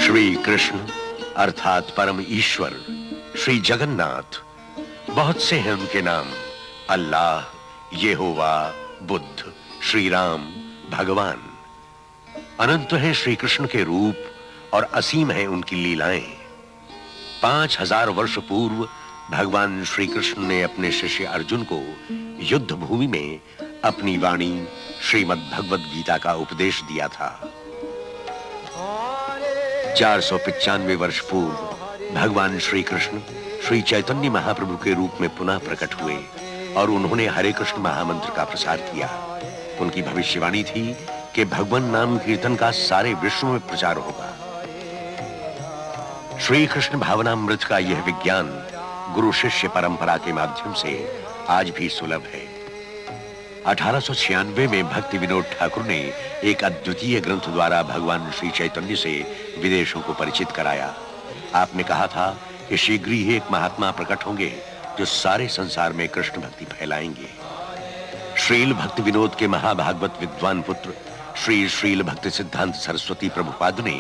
श्री कृष्ण अर्थात परम ईश्वर श्री जगन्नाथ, बहुत से हैं उनके नाम, अल्लाह, यहोवा, बुद्ध, श्री राम, भगवान। अनंत हैं श्री कृष्ण के रूप और असीम हैं उनकी लीलाएं। 5000 वर्ष पूर्व भगवान श्री कृष्ण ने अपने शिष्य अर्जुन को युद्ध भूमि में अपनी वाणी श्रीमद् भगवद गीता का उपदेश दिया था। 495 वर्ष पूर्व भगवान श्री कृष्ण श्री चैतन्य महाप्रभु के रूप में पुनः प्रकट हुए और उन्होंने हरे कृष्ण महामंत्र का प्रसार किया। उनकी भविष्यवाणी थी कि भगवान नाम कीर्तन का सारे विश्व में प्रचार होगा। श्री कृष्ण भावनामृत का यह विज्ञान गुरु शिष्य परंपरा के माध्यम से आज भी सुलभ है। 1896 में भक्ति विनोद ठाकुर ने एक अद्वितीय ग्रंथ द्वारा भगवान श्री चैतन्य से विदेशों को परिचित कराया। आपने कहा था कि शीघ्र ही एक महात्मा प्रकट होंगे जो सारे संसार में कृष्ण भक्ति फैलाएंगे। श्रील भक्ति विनोद के महाभागवत विद्वान पुत्र श्री श्रील भक्ति सिद्धांत सरस्वती प्रभुपाद ने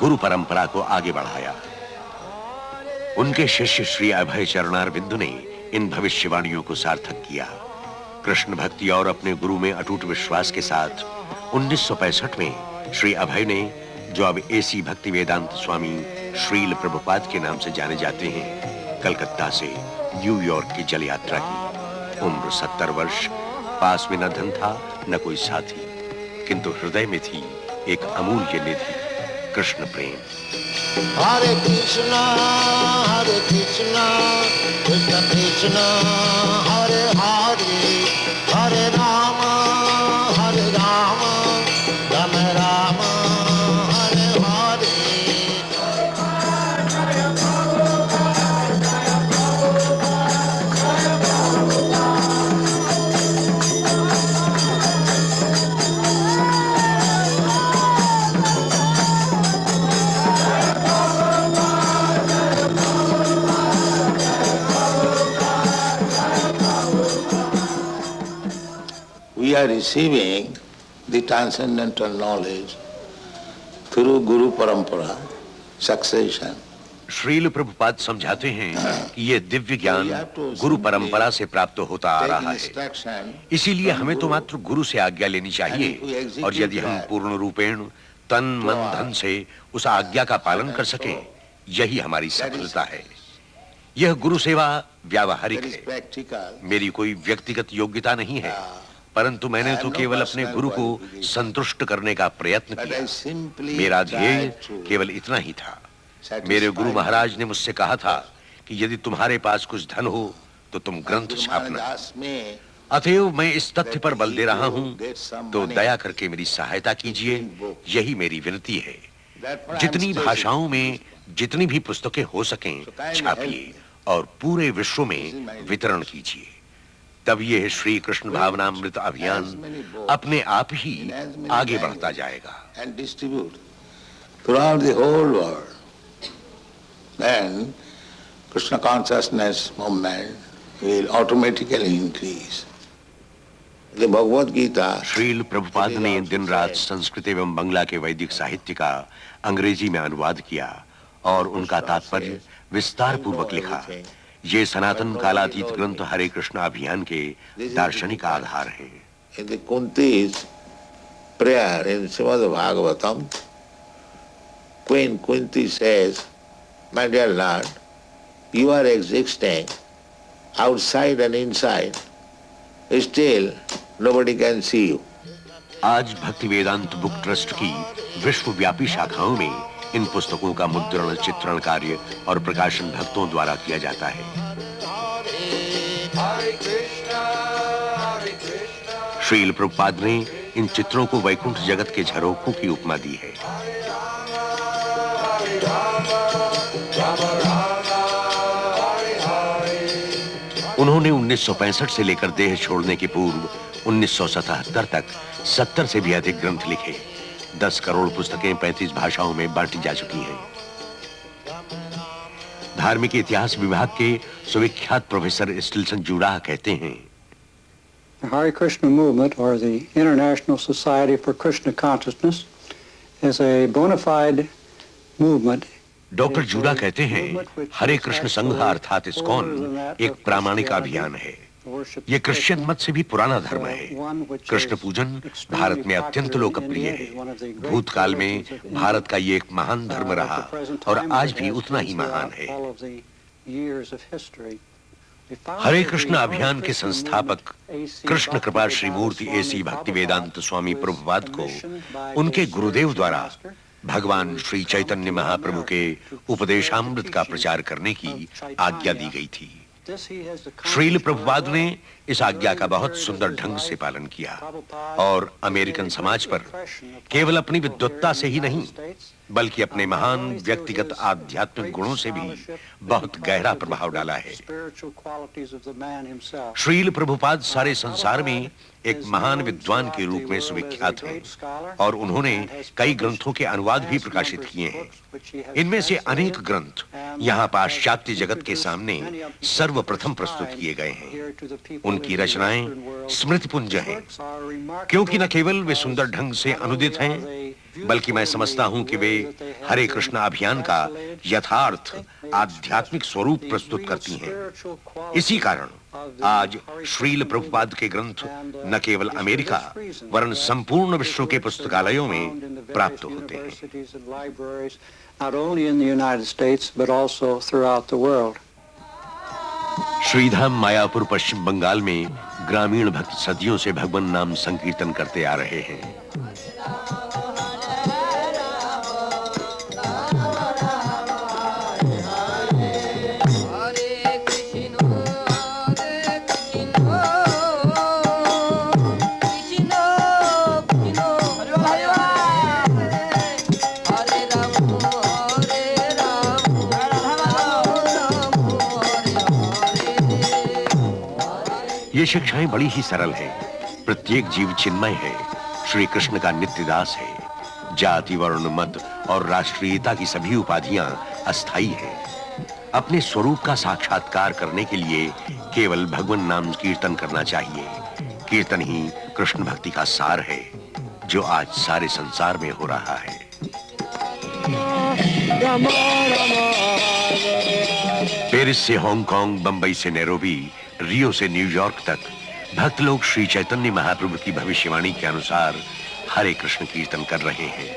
गुरु परंपरा को आगे बढ़ाया। उनके शिष्य श्री अभय चरणारविंद ने इन भविष्यवाणियों को सार्थक किया। कृष्ण भक्ति और अपने गुरु में अटूट विश्वास के साथ 1965 में श्री अभय ने, जो अब एसी भक्ति वेदांत स्वामी श्रील प्रभुपाद के नाम से जाने जाते हैं, कलकत्ता से न्यूयॉर्क की जल यात्रा की। उम्र 70 वर्ष, पास में न धन था न कोई साथी, किंतु हृदय में थी एक अमूल्य निधि, कृष्ण प्रेम। हरे कृष्णा कृष्ण कृष्ण हरे हरे, हरे Ram Ram Ram Hare Hare. We are receiving the transcendental knowledge through Guru Parampara, succession. Srila Prabhupada समझाते हैं कि ये दिव्य ज्ञान गुरु परंपरा से प्राप्त होता आ रहा है। इसीलिए हमें तो मात्र गुरु से आज्ञा लेनी चाहिए, और यदि हम पूर्ण रूपेण तन मन धन से उस आज्ञा का पालन कर सकें, यही हमारी सफलता है। यह गुरु सेवा व्यावहारिक है, मेरी कोई व्यक्तिगत योग्यता नहीं है, परंतु मैंने तो केवल अपने गुरु को संतुष्ट करने का प्रयत्न किया। मेरा ध्येय केवल इतना ही था। मेरे गुरु महाराज ने मुझसे कहा था कि यदि तुम्हारे पास कुछ धन हो तो तुम ग्रंथ छापना। अतएव मैं इस तथ्य पर बल दे रहा हूं, तो दया करके मेरी सहायता कीजिए, यही मेरी विनती है। जितनी भाषाओं में जितनी भी पुस्तकें हो सकें छापिए और पूरे विश्व में वितरण कीजिए। तब यह श्री कृष्ण भावनामृत अभियान अपने आप ही आगे बढ़ता जाएगा। Throughout the whole world, then Krishna consciousness movement will automatically increase. The Bhagavad Gita. Srila Prabhupada ने दिन रात संस्कृत एवं बंगला के वैदिक साहित्य का अंग्रेजी में अनुवाद किया और उनका तात्पर्य विस्तार पूर्वक लिखा। ये सनातन कालातीत ग्रंथ हरे कृष्ण अभियान के दार्शनिक आधार हैं। In the Kunti's prayer in Srimad Bhagavatam, Queen Kunti says, "My dear Lord, you are existing outside and inside. Still, nobody can see you." आज भक्ति वेदांत बुक ट्रस्ट की विश्वव्यापी शाखाओं में इन पुस्तकों का मुद्रण, चित्रण कार्य और प्रकाशन भक्तों द्वारा किया जाता है। श्रील प्रभुपाद ने इन चित्रों को वैकुंठ जगत के झरोखों की उपमा दी है। उन्होंने 1965 से लेकर देह छोड़ने के पूर्व 1977 तक 70 से भी अधिक ग्रंथ लिखे। 10 करोड़ पुस्तकें 35 भाषाओं में बांटी जा चुकी हैं। धार्मिक इतिहास विभाग के सुविख्यात प्रोफेसर स्टिल्सन जूडाह कहते हैं, The Hare Krishna movement, or the International Society for Krishna Consciousness, is a bona fide movement. Doctor जूरा कहते हैं हरे कृष्ण संघ अर्थात इस्कॉन एक प्रामाणिक अभियान है। ये क्रिश्चियन मत से भी पुराना धर्म है। कृष्ण पूजन भारत में अत्यंत लोकप्रिय है। भूतकाल में भारत का ये एक महान धर्म रहा और आज भी उतना ही महान है। हरे कृष्ण अभियान के संस्थापक कृष्ण कृपा श्री मूर्ति एसी भक्तिवेदांत स्वामी प्रभुपाद को उनके गुरुदेव द्वारा भगवान श्री चैतन्य महाप्रभु के उपदेशामृत का प्रचार करने की आज्ञा दी गई थी। श्रील प्रभुपाद ने इस आज्ञा का बहुत सुंदर ढंग से पालन किया और अमेरिकन समाज पर केवल अपनी विद्वत्ता से ही नहीं बल्कि अपने महान व्यक्तिगत आध्यात्मिक गुणों से भी बहुत गहरा प्रभाव डाला है। श्रील प्रभुपाद सारे संसार में एक महान विद्वान के रूप में सुविख्यात हैं और उन्होंने कई ग्रंथों के अनुवाद भी प्रकाशित किए हैं। इनमें से अनेक ग्रंथ यहाँ पाश्चात्य जगत के सामने सर्वप्रथम प्रस्तुत किए गए हैं। उनकी रचनाएं स्मृतिपुंज हैं, क्योंकि न केवल वे सुंदर ढंग से अनुदित हैं बल्कि मैं समझता हूं कि वे हरे कृष्ण अभियान का यथार्थ आध्यात्मिक स्वरूप प्रस्तुत करती हैं। इसी कारण आज श्रील प्रभुपाद के ग्रंथ न केवल अमेरिका वरन संपूर्ण विश्व के पुस्तकालयों में प्राप्त होते हैं। श्रीधाम मायापुर पश्चिम बंगाल में ग्रामीण भक्त सदियों से भगवान नाम संकीर्तन करते आ रहे हैं। ये शिक्षाएं बड़ी ही सरल है। प्रत्येक जीव चिन्मय है, श्री कृष्ण का नित्य दास है। जाति वर्ण मत और राष्ट्रीयता की सभी उपाधियां अस्थायी हैं। अपने स्वरूप का साक्षात्कार करने के लिए केवल भगवान नाम कीर्तन करना चाहिए। कीर्तन ही कृष्ण भक्ति का सार है जो आज सारे संसार में हो रहा है। पेरिस से हांगकांग, बंबई से नैरोबी, रियो से न्यूयॉर्क तक भक्त लोग श्री चैतन्य महाप्रभु की भविष्यवाणी के अनुसार हरे कृष्ण कीर्तन कर रहे हैं।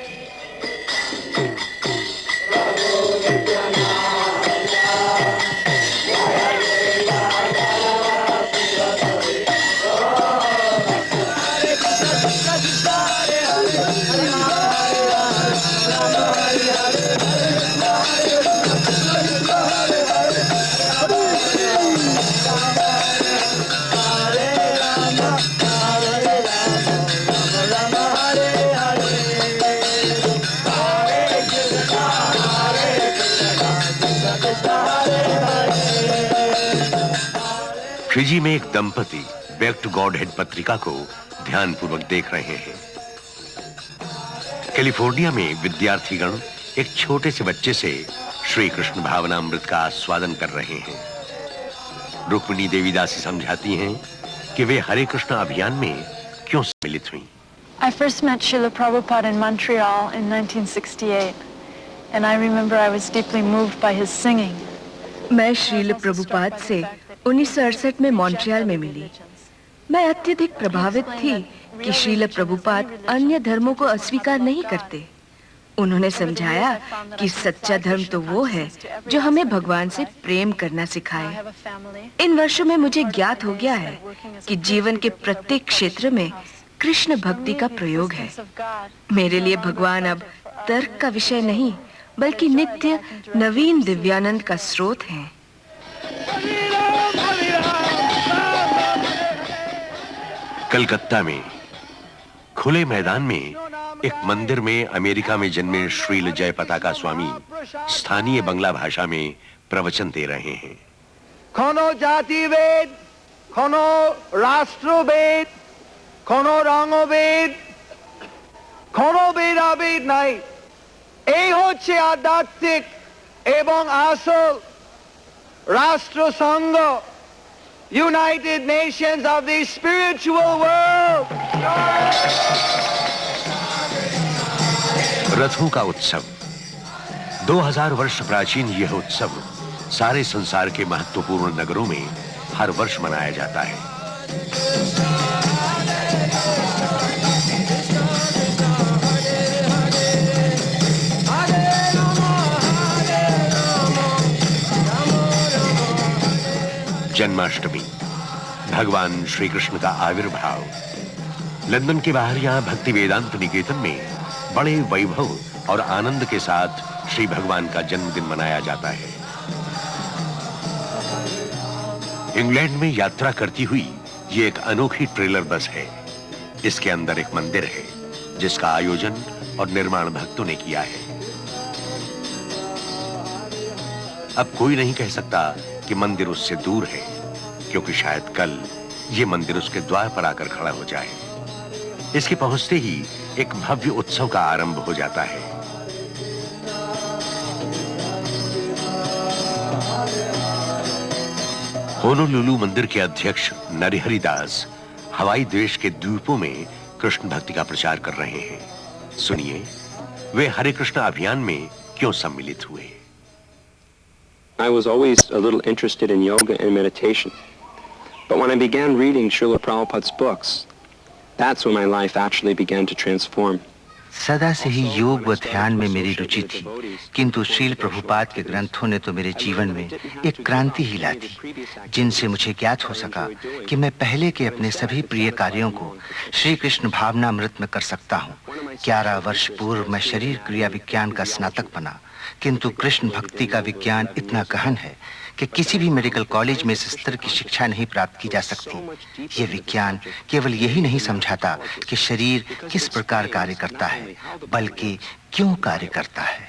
फिजी में एक दंपति बैक टू गॉड हेड पत्रिका को ध्यानपूर्वक देख रहे हैं। कैलिफोर्निया में विद्यार्थीगण एक छोटे से बच्चे से श्री कृष्ण भावनामृत का आस्वादन कर रहे हैं। रुक्मिणी देवी दासी समझाती हैं कि वे हरे कृष्ण अभियान में क्यों सम्मिलित हुई। I first met Srila Prabhupada in Montreal in 1968, and I remember I was deeply moved by his singing. मैं श्रील प्रभुपाद से 1968 में मॉन्ट्रियल में मिली। मैं अत्यधिक प्रभावित थी कि श्रील प्रभुपाद अन्य धर्मों को अस्वीकार नहीं करते। उन्होंने समझाया कि सच्चा धर्म तो वो है जो हमें भगवान से प्रेम करना सिखाए। इन वर्षों में मुझे ज्ञात हो गया है कि जीवन के प्रत्येक क्षेत्र में कृष्ण भक्ति का प्रयोग है। मेरे लिए भगवान अब तर्क का विषय नहीं बल्कि नित्य नवीन दिव्यानंद का स्रोत है। कलकत्ता में खुले मैदान में एक मंदिर में अमेरिका में जन्मे श्रील जय पताका स्वामी स्थानीय बंगला भाषा में प्रवचन दे रहे हैं। कोनो जातिभेद, कोनो राष्ट्रभेद, कोनो रंगभेद, कोनो भेदाभेद नहीं। এই হচ্ছে আধ্যাত্মিক এবং আসল রাষ্ট্রসংঘ, United Nations of the spiritual world. रथों का उत्सव। 2000 वर्ष प्राचीन यह उत्सव सारे संसार के महत्वपूर्ण नगरों में हर वर्ष मनाया जाता है। जन्माष्टमी, भगवान श्री कृष्ण का आविर्भाव। लंदन के बाहर यहां भक्ति वेदांत निकेतन में बड़े वैभव और आनंद के साथ श्री भगवान का जन्मदिन मनाया जाता है। इंग्लैंड में यात्रा करती हुई ये एक अनोखी ट्रेलर बस है। इसके अंदर एक मंदिर है जिसका आयोजन और निर्माण भक्तों ने किया है। अब कोई नहीं कह सकता कि मंदिर उससे दूर है, क्योंकि शायद कल ये मंदिर उसके द्वार पर आकर खड़ा हो जाए। इसके पहुंचते ही एक भव्य उत्सव का आरंभ हो जाता है। होनोलुलु मंदिर के अध्यक्ष नरहरि दास हवाई देश के द्वीपों में कृष्ण भक्ति का प्रचार कर रहे हैं। सुनिए, वे हरे कृष्ण अभियान में क्यों सम्मिलित हुए। I was always a little interested in yoga and meditation. But when I began reading Srila Prabhupada's books, that's when my life actually began to transform. सदा से ही योग व ध्यान में मेरी रुचि थी, किंतु श्रील प्रभुपाद के ग्रंथों ने तो मेरे जीवन में एक क्रांति ही ला दी, जिनसे मुझे ज्ञात हो सका कि मैं पहले के अपने सभी प्रिय कार्यों को श्री कृष्ण भावनामृत में कर सकता हूँ। 11 वर्ष पूर्व मैं शरीर क्रिया विज्ञान का स्नातक बना, किंतु कृष्ण भक्ति का विज्ञान इतना गहन है कि किसी भी मेडिकल कॉलेज में इस स्तर की शिक्षा नहीं प्राप्त की जा सकती। ये विज्ञान केवल यही नहीं समझाता कि शरीर किस प्रकार कार्य करता है, बल्कि क्यों कार्य करता है।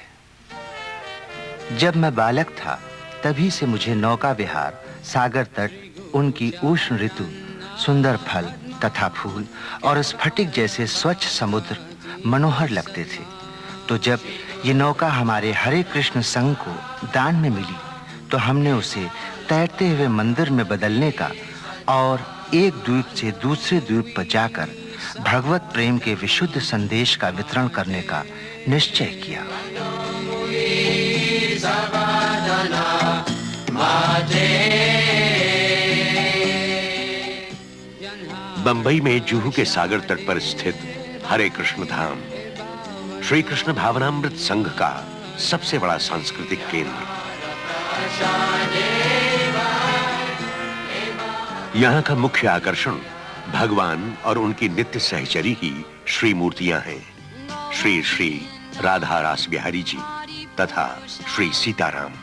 जब मैं बालक था, तभी से मुझे नौका विहार, सागर तट, उनकी उष्ण ऋतु, सुंदर फल तथा फूल और स्फटिक जैसे स्वच्छ समुद्र मनोहर लगते थे। तो जब ये नौका हमारे हरे कृष्ण संघ को दान में मिली, तो हमने उसे तैरते हुए मंदिर में बदलने का और एक द्वीप से दूसरे द्वीप पर जाकर भगवत प्रेम के विशुद्ध संदेश का वितरण करने का निश्चय किया। बंबई में जुहू के सागर तट पर स्थित हरे कृष्ण धाम श्री कृष्ण भावनामृत संघ का सबसे बड़ा सांस्कृतिक केंद्र। यहाँ का मुख्य आकर्षण भगवान और उनकी नित्य सहचरी की श्री मूर्तियां हैं। श्री श्री राधा रास बिहारी जी तथा श्री सीताराम।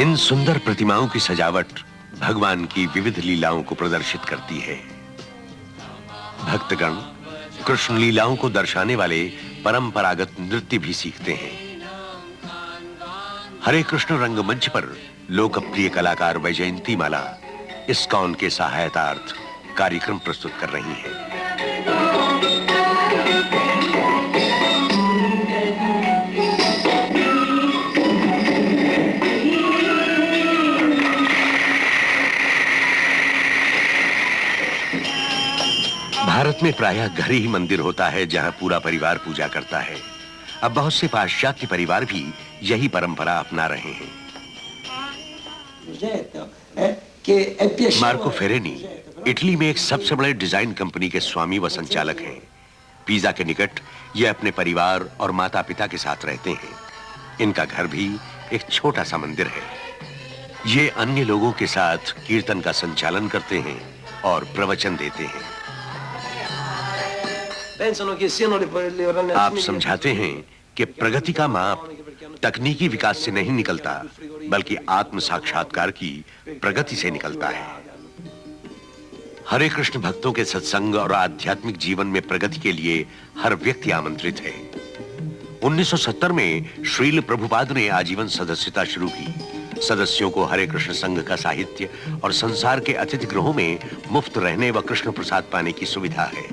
इन सुंदर प्रतिमाओं की सजावट भगवान की विविध लीलाओं को प्रदर्शित करती है। भक्तगण कृष्ण लीलाओं को दर्शाने वाले परंपरागत नृत्य भी सीखते हैं। हरे कृष्ण रंगमंच पर लोकप्रिय कलाकार वैजयंती माला इस्कॉन के सहायतार्थ कार्यक्रम प्रस्तुत कर रही हैं। भारत में प्रायः घर ही मंदिर होता है जहां पूरा परिवार पूजा करता है। अब बहुत से पाश्चात्य परिवार भी यही परंपरा अपना रहे हैं। मार्को फेरेनी इटली में एक सबसे बड़े डिजाइन कंपनी के स्वामी व संचालक हैं। पिज़ा के निकट ये अपने परिवार और माता पिता के साथ रहते हैं। इनका घर भी एक छोटा सा मंदिर है। ये अन्य लोगों के साथ कीर्तन का संचालन करते हैं और प्रवचन देते हैं। आप समझाते हैं कि प्रगति का माप तकनीकी विकास से नहीं निकलता, बल्कि आत्म साक्षात्कार की प्रगति से निकलता है। हरे कृष्ण भक्तों के सत्संग और आध्यात्मिक जीवन में प्रगति के लिए हर व्यक्ति आमंत्रित है। 1970 में श्रील प्रभुपाद ने आजीवन सदस्यता शुरू की। सदस्यों को हरे कृष्ण संघ का साहित्य और संसार के अतिथि गृहों में मुफ्त रहने व कृष्ण प्रसाद पाने की सुविधा है।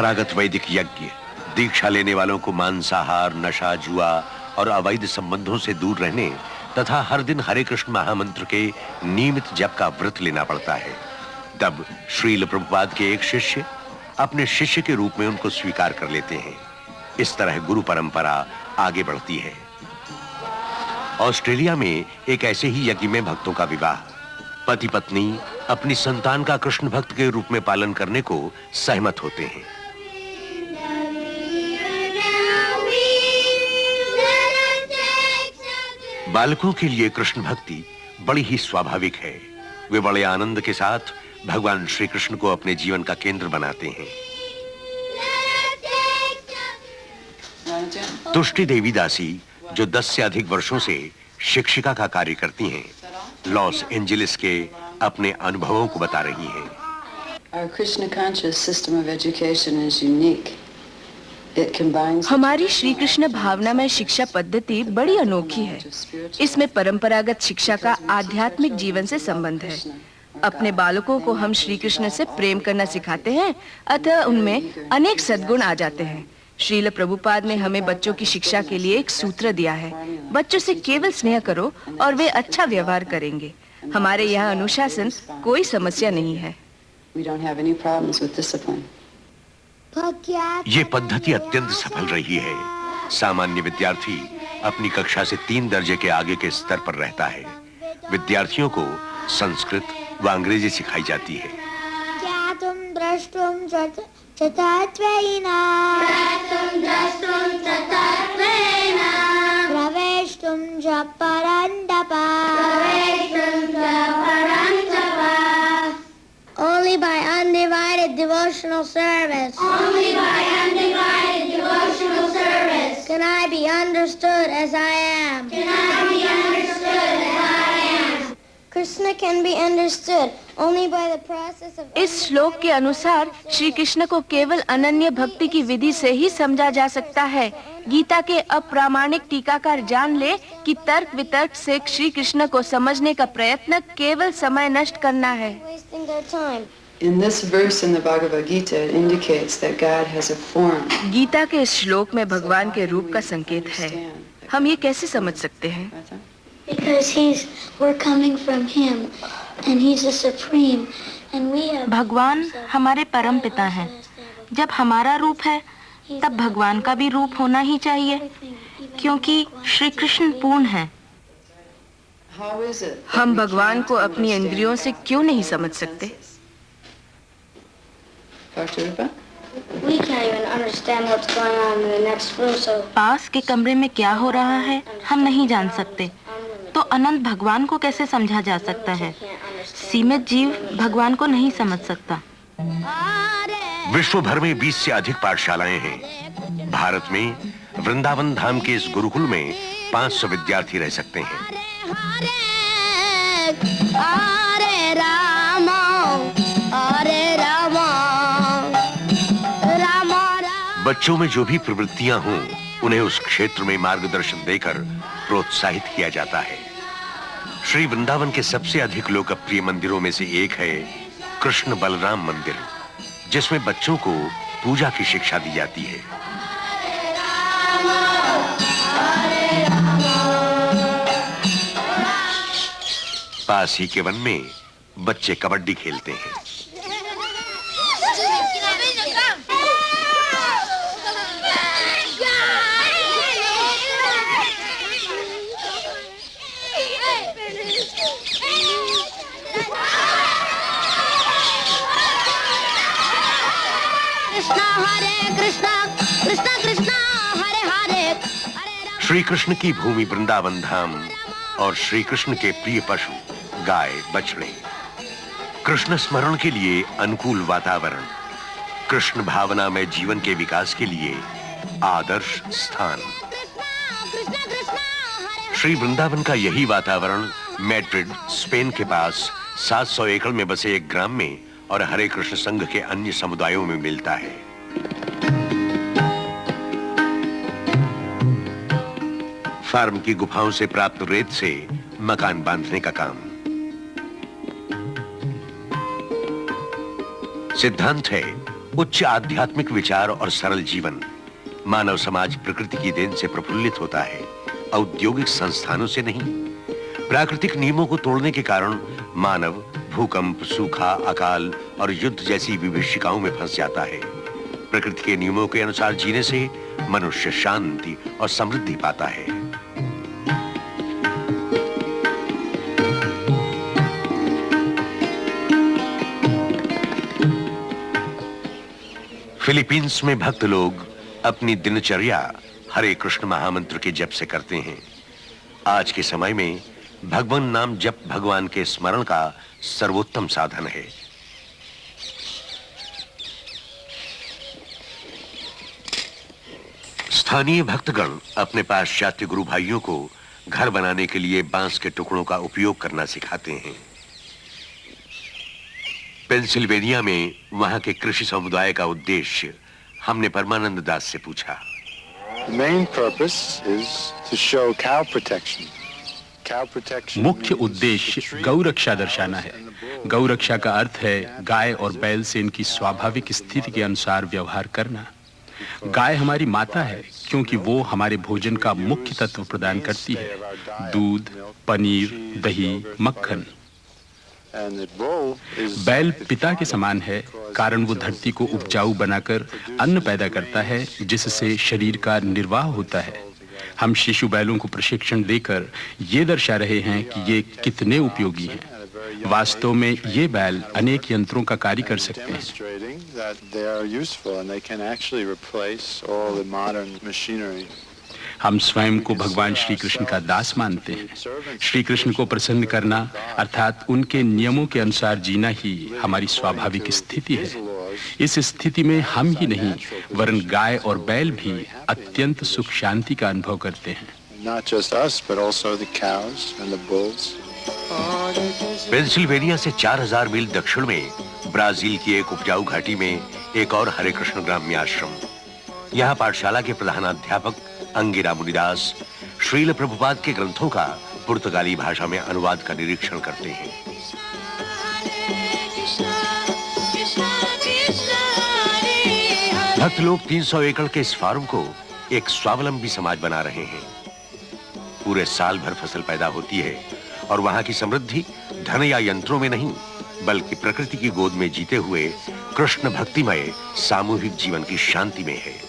परंपरागत वैदिक यज्ञ दीक्षा लेने वालों को मांसाहार, नशा, जुआ और अवैध संबंधों से दूर रहने तथा हर दिन हरे कृष्ण महामंत्र के नियमित जप का व्रत लेना पड़ता है। तब श्रील प्रभुपाद के एक शिष्य अपने शिष्य के रूप में उनको स्वीकार कर लेते हैं। इस तरह गुरु परंपरा आगे बढ़ती है। ऑस्ट्रेलिया में एक ऐसे ही यज्ञ में भक्तों का विवाह, पति पत्नी अपनी संतान का कृष्ण भक्त के रूप में पालन करने को सहमत होते हैं। बालकों के लिए कृष्ण भक्ति बड़ी ही स्वाभाविक है। वे बड़े आनंद के साथ भगवान श्री कृष्ण को अपने जीवन का केंद्र बनाते हैं। तुष्टि देवी दासी, जो 10 से अधिक वर्षों से शिक्षिका का कार्य करती हैं, लॉस एंजलिस के अपने अनुभवों को बता रही हैं। Our Krishna conscious system of education is unique. It combines हमारी श्री कृष्ण भावनामय शिक्षा पद्धति बड़ी अनोखी है। इसमें परंपरागत शिक्षा का आध्यात्मिक जीवन से संबंध है। अपने बालकों को हम श्री कृष्ण से प्रेम करना सिखाते हैं, अतः उनमें अनेक सद्गुण आ जाते हैं। श्रील प्रभुपाद ने हमें बच्चों की शिक्षा के लिए एक सूत्र दिया है, बच्चों से केवल स्नेह करो और वे अच्छा व्यवहार करेंगे। हमारे यहाँ अनुशासन कोई समस्या नहीं है। we don't have any problems with discipline. ये पद्धति अत्यंत सफल रही है। सामान्य विद्यार्थी अपनी कक्षा से 3 दर्जे के आगे के स्तर पर रहता है। विद्यार्थियों को संस्कृत व अंग्रेजी सिखाई जाती है। क्या तुम द्रष्टुम चतुर्वेना प्रवेष्टुम च परन्तपा only by undivided devotional service. Only by undivided devotional service can I be understood as I am. Can I be understood as I am. Krishna can be understood only by the process of. इस श्लोक के अनुसार श्री कृष्ण को केवल अनन्य भक्ति की विधि से ही समझा जा सकता है। गीता के अप्रामाणिक टीकाकार जान ले कि तर्क वितर्क से श्री कृष्ण को समझने का प्रयत्न केवल समय नष्ट करना है। In this verse in the Bhagavad Gita, it indicates that God has a form. Gita के इस श्लोक में भगवान के रूप का संकेत है। हम ये कैसे समझ सकते हैं? Because we're coming from him and he's the supreme and we have. भगवान हमारे परम पिता हैं। जब हमारा रूप है तब भगवान का भी रूप होना ही चाहिए, क्योंकि श्री कृष्ण पूर्ण हैं। हम भगवान को अपनी इंद्रियों से क्यों नहीं समझ सकते? We can't even understand what's going on in the next room, so. पास के कमरे में क्या हो रहा है हम नहीं जान सकते, तो अनंत भगवान को कैसे समझा जा सकता है? सीमित जीव भगवान को नहीं समझ सकता। विश्व भर में 20 से अधिक पाठशालाएं हैं। भारत में वृंदावन धाम के इस गुरुकुल में 500 विद्यार्थी रह सकते हैं। बच्चों में जो भी प्रवृत्तियां हों, उन्हें उस क्षेत्र में मार्गदर्शन देकर प्रोत्साहित किया जाता है। श्री वृंदावन के सबसे अधिक लोकप्रिय मंदिरों में से एक है कृष्ण बलराम मंदिर, जिसमें बच्चों को पूजा की शिक्षा दी जाती है। पास ही के वन में बच्चे कबड्डी खेलते हैं। श्री कृष्ण की भूमि वृंदावन धाम और श्री कृष्ण के प्रिय पशु गाय बछड़े, कृष्ण स्मरण के लिए अनुकूल वातावरण, कृष्ण भावना में जीवन के विकास के लिए आदर्श स्थान। श्री वृंदावन का यही वातावरण मैड्रिड, स्पेन के पास 700 एकड़ में बसे एक ग्राम में और हरे कृष्ण संघ के अन्य समुदायों में मिलता है। फार्म की गुफाओं से प्राप्त रेत से मकान बांधने का काम। सिद्धांत है उच्च आध्यात्मिक विचार और सरल जीवन। मानव समाज प्रकृति की देन से प्रफुल्लित होता है, औद्योगिक संस्थानों से नहीं। प्राकृतिक नियमों को तोड़ने के कारण मानव भूकंप, सूखा, अकाल और युद्ध जैसी विभीषिकाओं में फंस जाता है। प्रकृति के नियमों के अनुसार जीने से मनुष्य शांति और समृद्धि पाता है। फिलीपींस में भक्त लोग अपनी दिनचर्या हरे कृष्ण महामंत्र के जप से करते हैं। आज के समय में भगवान नाम जप भगवान के स्मरण का सर्वोत्तम साधन है। स्थानीय भक्तगण अपने पाश्चात्य गुरु भाइयों को घर बनाने के लिए बांस के टुकड़ों का उपयोग करना सिखाते हैं। पेंसिल्वेनिया में वहां के कृषि समुदाय का उद्देश्य हमने परमानंद दास से पूछा। मुख्य उद्देश्य गौ रक्षा दर्शाना है। गौ रक्षा का अर्थ है गाय और बैल से इनकी स्वाभाविक स्थिति के अनुसार व्यवहार करना। गाय हमारी माता है क्योंकि वो हमारे भोजन का मुख्य तत्व प्रदान करती है, दूध, पनीर, दही, मक्खन। बैल पिता के समान है, कारण वो धरती को उपजाऊ बनाकर अन्न पैदा करता है जिससे शरीर का निर्वाह होता है। हम शिशु बैलों को प्रशिक्षण देकर ये दर्शा रहे हैं कि ये कितने उपयोगी हैं। वास्तव में ये बैल अनेक यंत्रों का कार्य कर सकते हैं। हम स्वयं को भगवान श्री कृष्ण का दास मानते हैं। श्री कृष्ण को प्रसन्न करना अर्थात उनके नियमों के अनुसार जीना ही हमारी स्वाभाविक स्थिति है। इस स्थिति में हम ही नहीं वरन गाय और बैल भी अत्यंत सुख शांति का अनुभव करते हैं। पेंसिल्वेनिया से 4000 मील दक्षिण में ब्राजील की एक उपजाऊ घाटी में एक और हरे कृष्ण ग्राम्य आश्रम। यहाँ पाठशाला के प्रधानाध्यापक अंगिरा मुनिदास श्रील प्रभुपाद के ग्रंथों का पुर्तगाली भाषा में अनुवाद का निरीक्षण करते हैं। भक्त लोग 300 एकड़ के इस फार्म को एक स्वावलंबी समाज बना रहे हैं। पूरे साल भर फसल पैदा होती है और वहां की समृद्धि धन या यंत्रों में नहीं बल्कि प्रकृति की गोद में जीते हुए कृष्ण भक्तिमय सामूहिक जीवन की शांति में है।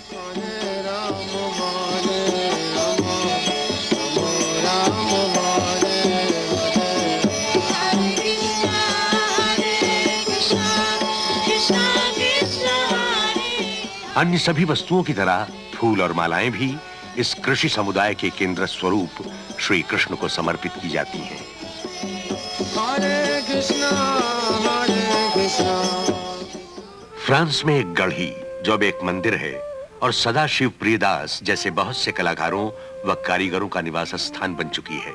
अन्य सभी वस्तुओं की तरह फूल और मालाएं भी इस कृषि समुदाय के केंद्र स्वरूप श्री कृष्ण को समर्पित की जाती हैं। फ्रांस में एक गढ़ी जो अब एक मंदिर है और सदाशिव प्रियदास जैसे बहुत से कलाकारों व कारीगरों का निवास स्थान बन चुकी है।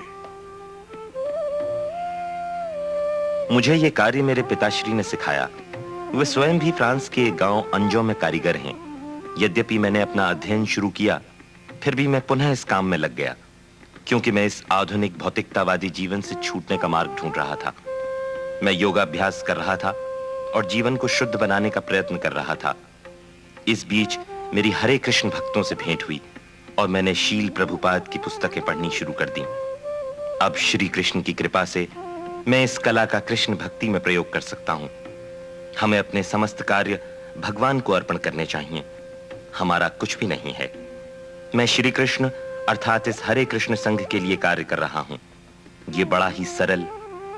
मुझे ये कार्य मेरे पिताश्री ने सिखाया। वे स्वयं भी फ्रांस के गांव अंजो में कारीगर हैं। यद्यपि मैंने अपना अध्ययन शुरू किया, फिर भी मैं पुनः इस काम में लग गया, क्योंकि मैं इस आधुनिक भौतिकतावादी जीवन से छूटने का मार्ग ढूंढ रहा था। मैं योगाभ्यास कर रहा था और जीवन को शुद्ध बनाने का प्रयत्न कर रहा था। इस बीच मेरी हरे कृष्ण भक्तों से भेंट हुई और मैंने शील प्रभुपाद की पुस्तकें पढ़नी शुरू कर दी। अब श्री कृष्ण की कृपा से मैं इस कला का कृष्ण भक्ति में प्रयोग कर सकता हूं। हमें अपने समस्त कार्य भगवान को अर्पण करने चाहिए। हमारा कुछ भी नहीं है। मैं श्री कृष्ण अर्थात इस हरे कृष्ण संघ के लिए कार्य कर रहा हूं। ये बड़ा ही सरल,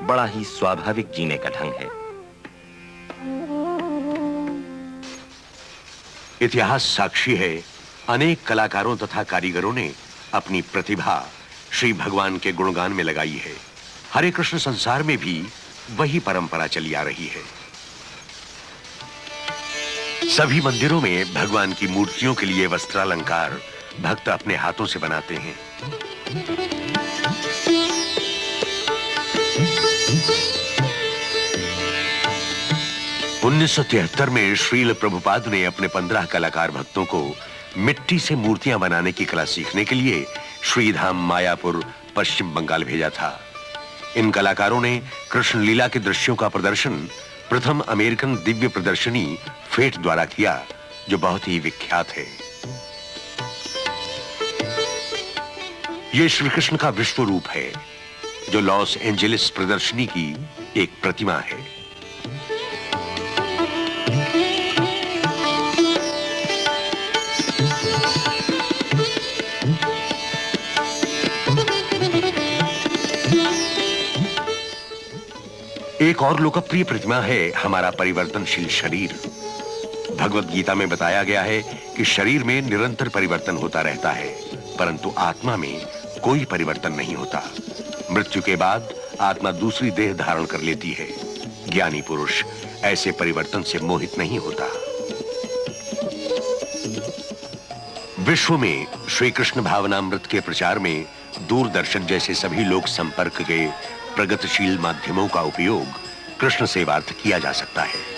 बड़ा ही स्वाभाविक जीने का ढंग है। इतिहास साक्षी है, अनेक कलाकारों तथा कारीगरों ने अपनी प्रतिभा श्री भगवान के गुणगान में लगाई है। हरे कृष्ण संसार में भी वही परंपरा चली आ रही है। सभी मंदिरों में भगवान की मूर्तियों के लिए वस्त्रालंकार भक्त अपने हाथों से बनाते हैं। उन्नीस 1973 में श्रील प्रभुपाद ने अपने 15 कलाकार भक्तों को मिट्टी से मूर्तियां बनाने की कला सीखने के लिए श्रीधाम मायापुर पश्चिम बंगाल भेजा था। इन कलाकारों ने कृष्ण लीला के दृश्यों का प्रदर्शन प्रथम अमेरिकन दिव्य प्रदर्शनी फेट द्वारा किया, जो बहुत ही विख्यात है। यह श्री कृष्ण का विश्व रूप है, जो लॉस एंजेलिस प्रदर्शनी की एक प्रतिमा है। एक और लोकप्रिय प्रतिमा है हमारा परिवर्तनशील शरीर। भगवत गीता में बताया गया है कि शरीर में निरंतर परिवर्तन होता रहता है, परंतु आत्मा में कोई परिवर्तन नहीं होता। मृत्यु के बाद आत्मा दूसरी देह धारण कर लेती है। ज्ञानी पुरुष ऐसे परिवर्तन से मोहित नहीं होता। विश्व में श्री कृष्ण भावनामृत के प्रचार में दूरदर्शन जैसे सभी लोक संपर्क के प्रगतिशील माध्यमों का उपयोग कृष्ण सेवार्थ किया जा सकता है।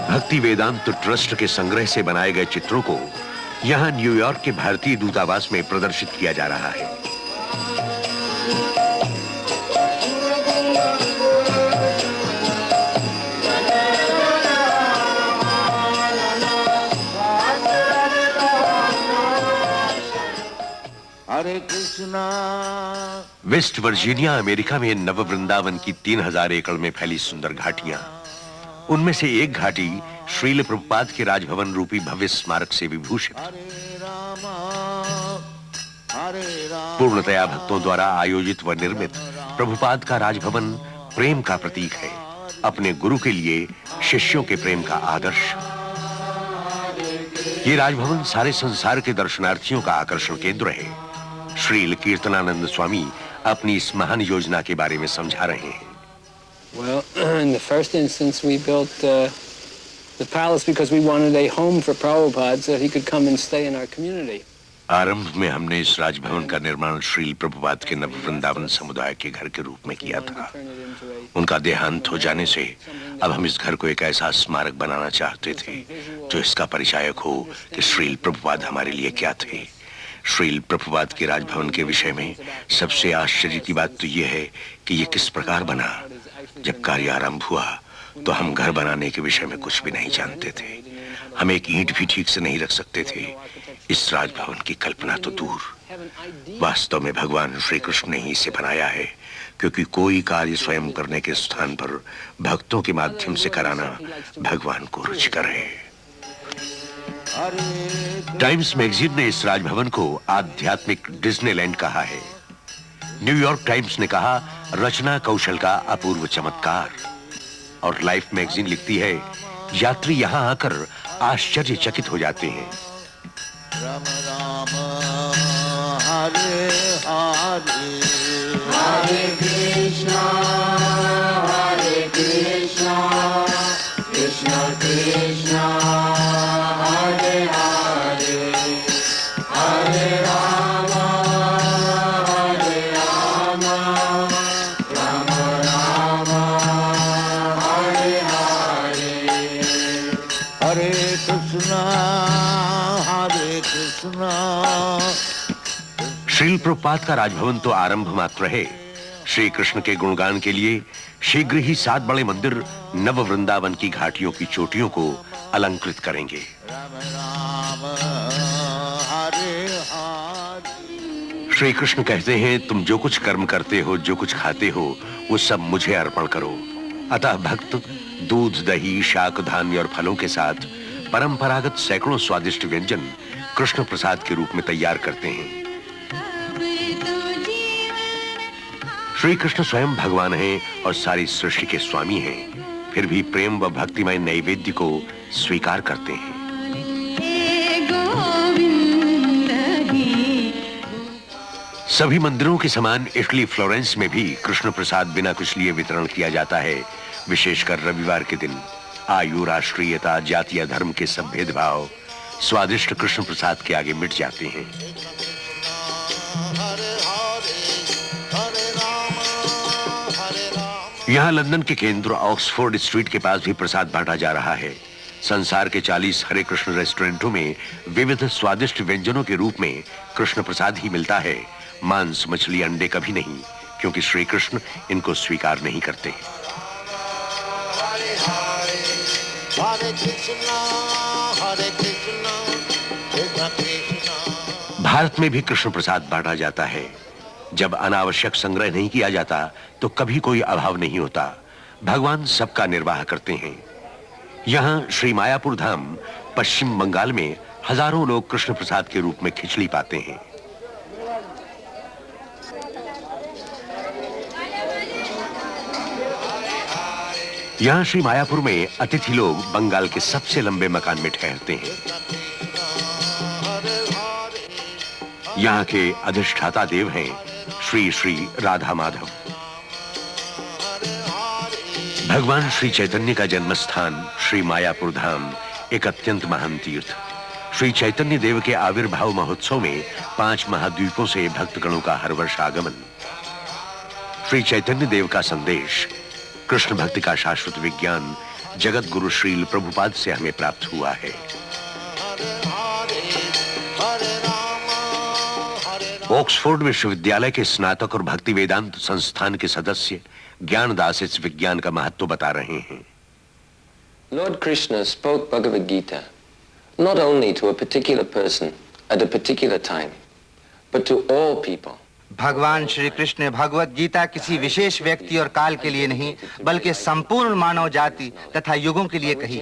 भक्ति वेदांत ट्रस्ट के संग्रह से बनाए गए चित्रों को यहां न्यूयॉर्क के भारतीय दूतावास में प्रदर्शित किया जा रहा है। हरे कृष्णा। वेस्ट वर्जीनिया अमेरिका में नव वृंदावन की 3000 एकड़ में फैली सुंदर घाटियां, उनमें से एक घाटी श्रील प्रभुपाद के राजभवन रूपी भव्य स्मारक से विभूषित, पूर्णतया भक्तों द्वारा आयोजित व निर्मित प्रभुपाद का राजभवन प्रेम का प्रतीक है, अपने गुरु के लिए शिष्यों के प्रेम का आदर्श। ये राजभवन सारे संसार के दर्शनार्थियों का आकर्षण केंद्र है। श्रील कीर्तनानंद स्वामी अपनी इस महान योजना के बारे में समझा रहे हैं। Well, in the first instance, we built the palace because we wanted a home for Prabhupada so that he could come and stay in our community. आरंभ में हमने इस राजभवन का निर्माण श्रील प्रभुपाद के नव वृंदावन समुदाय के घर के रूप में किया था। उनका देहांत हो जाने से अब हम इस घर को एक ऐसा स्मारक बनाना चाहते थे जो इसका परिचायक हो कि श्रील प्रभुपाद हमारे लिए क्या थे। श्रील प्रभुपाद के राजभवन के विषय में सबसे आश्चर्य की बात तो यह है कि यह किस प्रकार बना। जब कार्य आरंभ हुआ तो हम घर बनाने के विषय में कुछ भी नहीं जानते थे। हम एक ईंट भी ठीक से नहीं रख सकते थे। इस राजभवन की कल्पना तो दूर, वास्तव में भगवान श्री कृष्ण ने ही इसे बनाया है, क्योंकि कोई कार्य स्वयं करने के स्थान पर भक्तों के माध्यम से कराना भगवान को रुचिकर है। टाइम्स मैगजीन ने इस राजभवन को आध्यात्मिक डिज्नीलैंड कहा है। न्यूयॉर्क टाइम्स ने कहा रचना कौशल का अपूर्व चमत्कार, और लाइफ मैगजीन लिखती है यात्री यहां आकर आश्चर्यचकित हो जाते हैं। राम राम हरे हरे, हरे कृष्णा कृष्ण कृष्णा हरे हरे, हरे राम श्रील प्रभुपाद का राजभवन तो आरंभ मात्र है। श्री कृष्ण के गुणगान के लिए शीघ्र ही 7 बड़े मंदिर नव वृंदावन की घाटियों की चोटियों को अलंकृत करेंगे। श्री कृष्ण कहते हैं तुम जो कुछ कर्म करते हो, जो कुछ खाते हो, वो सब मुझे अर्पण करो। अतः भक्त दूध, दही, शाक, धान्य और फलों के साथ परंपरागत सैकड़ों स्वादिष्ट व्यंजन कृष्ण प्रसाद के रूप में तैयार करते हैं। श्री कृष्ण स्वयं भगवान हैं और सारी सृष्टि के स्वामी हैं, फिर भी प्रेम व भक्तिमय नैवेद्य को स्वीकार करते हैं। सभी मंदिरों के समान इटली फ्लोरेंस में भी कृष्ण प्रसाद बिना कुछ लिए वितरण किया जाता है, विशेषकर रविवार के दिन। आयु, राष्ट्रीयता, जाति या धर्म के सब भेदभाव स्वादिष्ट कृष्ण प्रसाद के आगे मिट जाते हैं। यहाँ लंदन के केंद्र ऑक्सफोर्ड स्ट्रीट के पास भी प्रसाद बांटा जा रहा है। संसार के 40 हरे कृष्ण रेस्टोरेंटों में विविध स्वादिष्ट व्यंजनों के रूप में कृष्ण प्रसाद ही मिलता है। मांस, मछली, अंडे कभी नहीं, क्योंकि श्री कृष्ण इनको स्वीकार नहीं करते। भारत में भी कृष्ण प्रसाद बांटा जाता है। जब अनावश्यक संग्रह नहीं किया जाता तो कभी कोई अभाव नहीं होता। भगवान सबका निर्वाह करते हैं। यहाँ श्री मायापुर धाम पश्चिम बंगाल में हजारों लोग कृष्ण प्रसाद के रूप में खिचड़ी पाते हैं। यहाँ श्री मायापुर में अतिथि लोग बंगाल के सबसे लंबे मकान में ठहरते हैं। यहाँ के अधिष्ठाता देव हैं श्री श्री राधा माधव। भगवान श्री चैतन्य का जन्म स्थान श्री मायापुर धाम एक अत्यंत महान तीर्थ। श्री चैतन्य देव के आविर्भाव महोत्सव में 5 महाद्वीपों से भक्तगणों का हर वर्ष आगमन। श्री चैतन्य देव का संदेश, कृष्ण भक्ति का शाश्वत विज्ञान जगत गुरु श्रील प्रभुपाद से हमें प्राप्त हुआ है। ऑक्सफोर्ड विश्वविद्यालय के स्नातक और भक्ति वेदांत संस्थान के सदस्य ज्ञानदास इस विज्ञान का महत्व बता रहे हैं। Lord Krishna spoke Bhagavad Gita not only to a particular person at a particular time, but to all people. भगवान श्री कृष्ण ने भगवत गीता किसी विशेष व्यक्ति और काल के लिए नहीं, बल्कि संपूर्ण मानव जाति तथा युगों के लिए कही।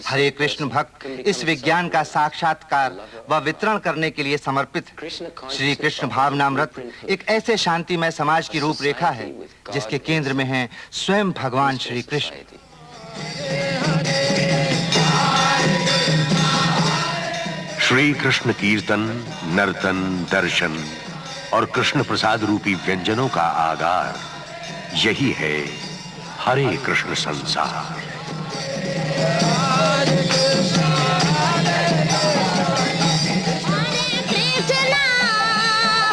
हरे कृष्ण भक्त इस विज्ञान का साक्षात्कार व वितरण करने के लिए समर्पित है। श्री कृष्ण भावनामृत एक ऐसे शांतिमय समाज की रूपरेखा है जिसके केंद्र में है स्वयं भगवान श्री कृष्ण। श्री कृष्ण कीर्तन, नर्तन, दर्शन और कृष्ण प्रसाद रूपी व्यंजनों का आगार यही है हरे कृष्ण संसार।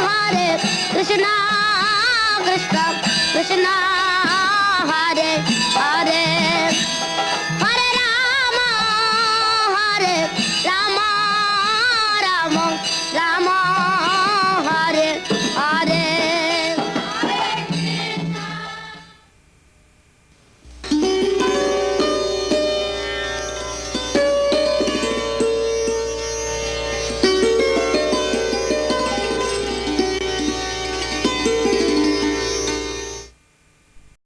Hare Krishna, Krishna Krishna, Hare Hare, Hare